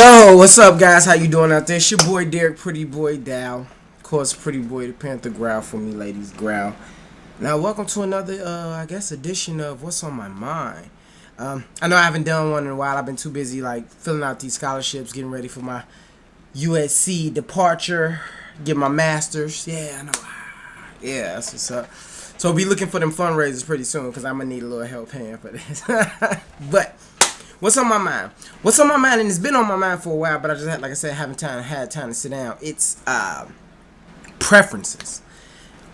Yo, what's up, guys? How you doing out there? It's your boy Derek, Pretty Boy Dow. Of course, Pretty Boy the Panther growl for me, ladies growl. Now, welcome to another, edition of What's on My Mind. I know I haven't done one in a while. I've been too busy, filling out these scholarships, getting ready for my USC departure, get my master's. Yeah, I know. Yeah, that's what's up. So, we'll be looking for them fundraisers pretty soon because I'm going to need a little help paying for this. But what's on my mind? What's on my mind, and it's been on my mind for a while, but I just had, like I said, haven't had time to sit down. It's preferences.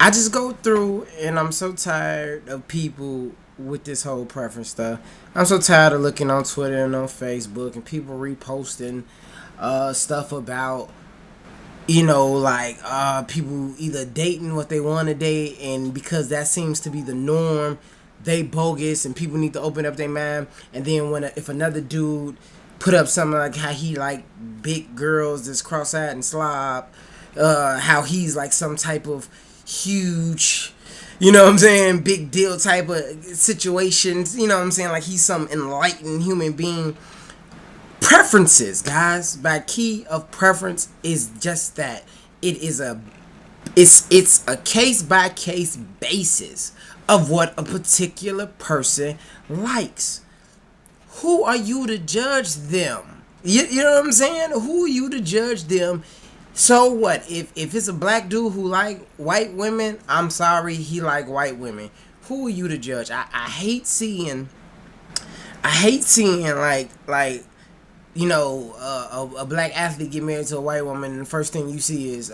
I just go through, and I'm so tired of people with this whole preference stuff. I'm so tired of looking on Twitter and on Facebook and people reposting stuff about, people either dating what they want to date, and because that seems to be the norm, they bogus, and people need to open up their mind. And then if another dude put up something like how he like big girls that's cross-eyed and slob, how he's like some type of huge, big deal type of situations, like he's some enlightened human being. Preferences, guys, by key of preference is just that. It's a case by case basis of what a particular person likes. Who are you to judge them? You know what I'm saying? Who are you to judge them? So what? If it's a black dude who like white women, I'm sorry, he like white women. Who are you to judge? I hate seeing a black athlete get married to a white woman, and the first thing you see is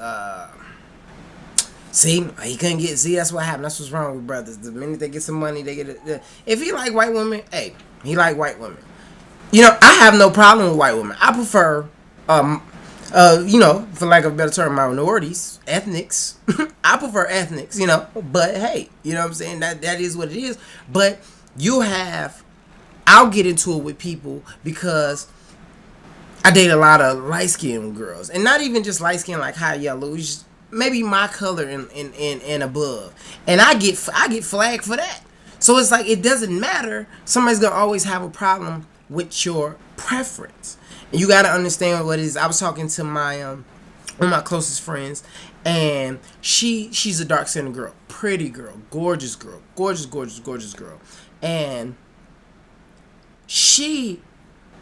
see, he couldn't get. See, that's what happened. That's what's wrong with brothers. The minute they get some money, they get it. If he like white women, hey, he like white women. I have no problem with white women. I prefer, for lack of a better term, minorities, ethnics. I prefer ethnics, But hey, you know what I'm saying? That is what it is. But I'll get into it with people because I date a lot of light skinned girls, and not even just light skinned like high yellow. It's just maybe my color and above, and I get flagged for that. So it's like it doesn't matter. Somebody's gonna always have a problem with your preference, and you gotta understand what it is. I was talking to one of my closest friends, and she's a dark skinned girl, pretty girl, gorgeous girl, gorgeous girl, and she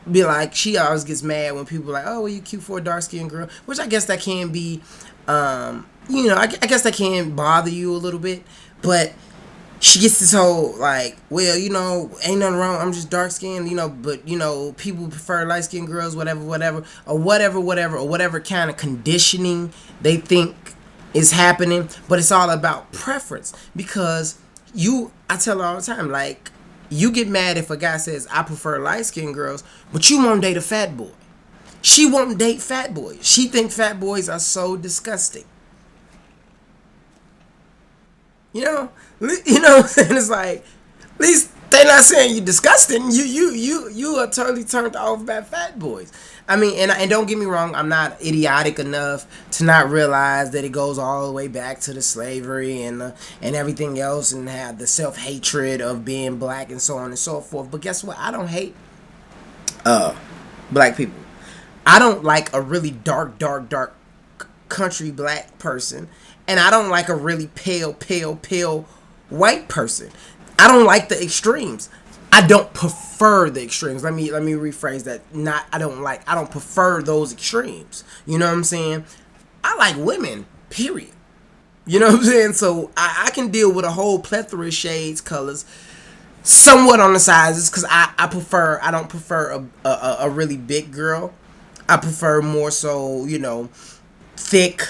always gets mad when people are like, oh, well, you cute for a dark skinned girl, which I guess that can be. I guess that can bother you a little bit, but she gets this whole well, ain't nothing wrong. I'm just dark skinned, but people prefer light skinned girls, whatever kind of conditioning they think is happening. But it's all about preference because I tell her all the time, you get mad if a guy says I prefer light skinned girls, but you won't date a fat boy. She won't date fat boys. She thinks fat boys are so disgusting. What I'm saying? It's like, at least they're not saying you're disgusting. You are totally turned off by fat boys. I mean, and don't get me wrong, I'm not idiotic enough to not realize that it goes all the way back to the slavery and everything else, and have the self-hatred of being black and so on and so forth. But guess what? I don't hate black people. I don't like a really dark country black person, and I don't like a really pale white person. I don't like the extremes. I don't prefer the extremes. Let me rephrase that. I don't prefer those extremes. You know what I'm saying? I like women, period. You know what I'm saying? So I can deal with a whole plethora of shades, colors, somewhat on the sizes, because I don't prefer a really big girl. I prefer more so, thick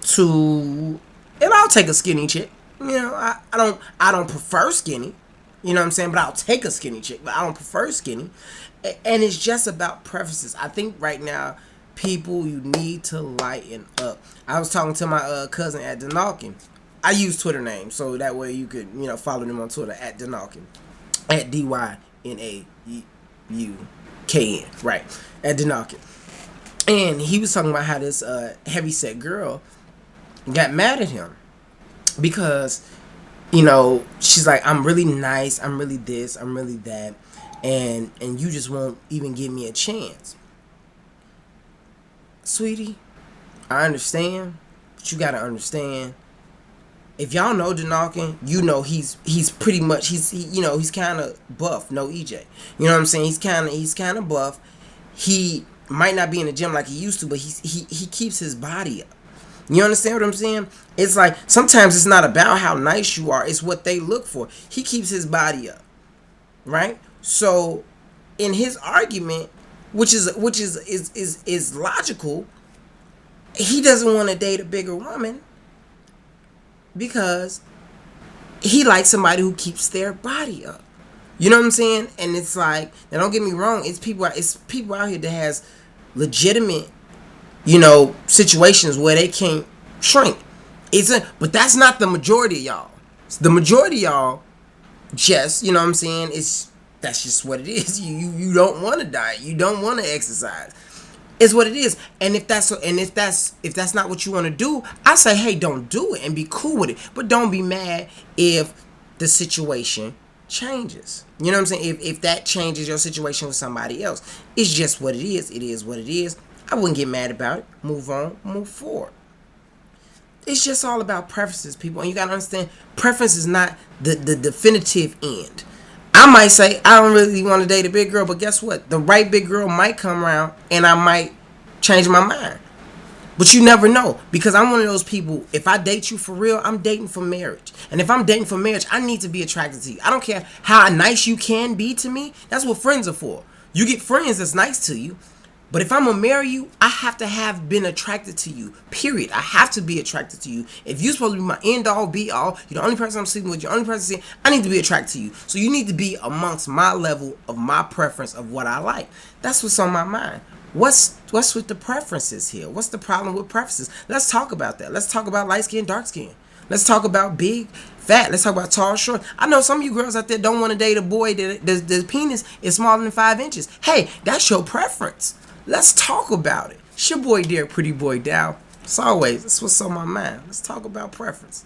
to, and I'll take a skinny chick. I don't prefer skinny. You know what I'm saying? But I'll take a skinny chick. But I don't prefer skinny. And it's just about preferences. I think right now, people, you need to lighten up. I was talking to my cousin at Denalkin. I use Twitter names, so that way you could, follow them on Twitter at Denalkin. At DYNAUKN. Right. At Denalkin. And he was talking about how this heavyset girl got mad at him because, she's like, I'm really nice, I'm really this, I'm really that, and you just won't even give me a chance. sweetie, I understand, but you gotta understand. If y'all know Denalkin, you know he's pretty much he's kind of buff. No EJ, you know what I'm saying? He's kind of buff. He might not be in the gym like he used to, but he keeps his body up. You understand what I'm saying? It's like sometimes it's not about how nice you are; it's what they look for. He keeps his body up, right? So, in his argument, which is logical, he doesn't want to date a bigger woman because he likes somebody who keeps their body up. You know what I'm saying? And it's like, now don't get me wrong, it's people out here that has legitimate, situations where they can't shrink. But that's not the majority of y'all. The majority of y'all just, you know what I'm saying, that's just what it is. You don't want to diet. You don't want to exercise. It's what it is. And if that's not what you want to do, I say, hey, don't do it and be cool with it. But don't be mad if the situation changes. You know what I'm saying? If that changes your situation with somebody else, it's just what it is. It is what it is. I wouldn't get mad about it. Move on. Move forward. It's just all about preferences, people. And you gotta understand, preference is not the definitive end. I might say I don't really want to date a big girl, but guess what? The right big girl might come around and I might change my mind. But you never know, because I'm one of those people, if I date you for real, I'm dating for marriage. And if I'm dating for marriage, I need to be attracted to you. I don't care how nice you can be to me. That's what friends are for. You get friends that's nice to you. But if I'm going to marry you, I have to have been attracted to you. Period. I have to be attracted to you. If you're supposed to be my end all, be all, you're the only person I'm sleeping with, you're the only person I'm seeing, I need to be attracted to you. So you need to be amongst my level of my preference of what I like. That's what's on my mind. What's with the preferences here? What's the problem with preferences? Let's talk about that. Let's talk about light skin, dark skin. Let's talk about big, fat. Let's talk about tall, short. I know some of you girls out there don't want to date a boy that the penis is smaller than 5 inches. Hey, that's your preference. Let's talk about it. It's your boy, dear pretty boy Dow. As always, that's what's on my mind. Let's talk about preference.